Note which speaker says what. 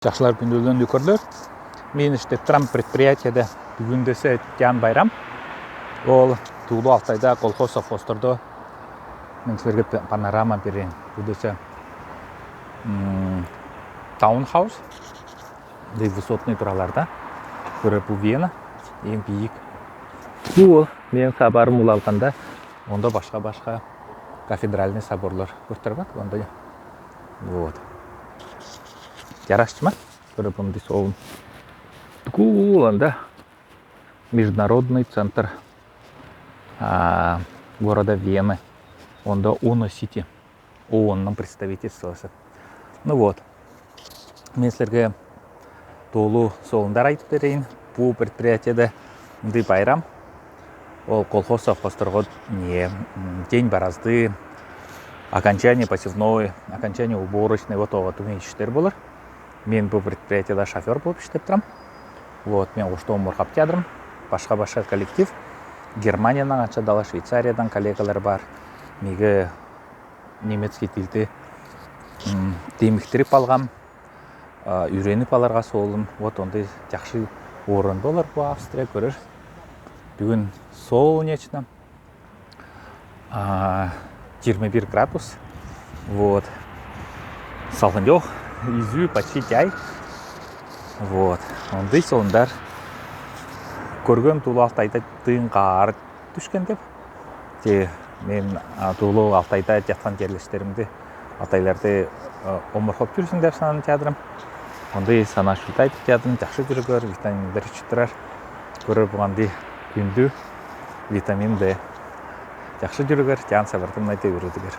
Speaker 1: Жақшылар күндөлдөн көрдүр. Мен иштеп турам предприятияда бүгүндесе Тян Байрам. Ол Туулу Алтайда колхоз совхоздордо мен силерге панорама берейин. Бүгүндесе таунхаус, высотный тураларда. Көрө бу Вена, эң бийик. Бул мен хабарым алганда, онда башка кафедральный соборлор көртөрбөт, онда. Вот. Ярашчы ма? Көрө бумди соолум. Бул анда международный центр города Вены. Онда Уно Сити. ООН-ның представительствосы. Ну вот. Мен силерге толуу соолундар айтып берейин. Бул предприятияда мындай байрам. Ол колхоз совхоздорго день баразды, окончание посевной, окончание уборочной, вот тугай иштер болор. Мен бул предприятияда шофер болуп иштеп турам. Вот, мен оштон муркап жатырмын. Башка коллектив. Германиядан ачадала, Швейцариядан коллегалар бар. Меге немецкий тилди демиктирип алгам, үйрөнүп аларга соолум. Вот ондай жакшы орун болор бу Австрия, көрөр. Бүгүн солнечно. 21 градус. Вот. Салкын жок. Изүү почти жай. Вот. Ондай соолундар көргөн Туулу Алтайда тыйын каар түшкөн деп. Мен Туулу Алтайда жаткан жерлештеримди, атайларды омуркоп жүрсүң деп санап жатырмын. Ондай санашылды айтып жатырмын. Жакшы жүргөр, витаминдер ичип турар. Көрөр буганды күндү витамин D. Жакшы жүргөр, жан сабырдын айта берүүдүгөр.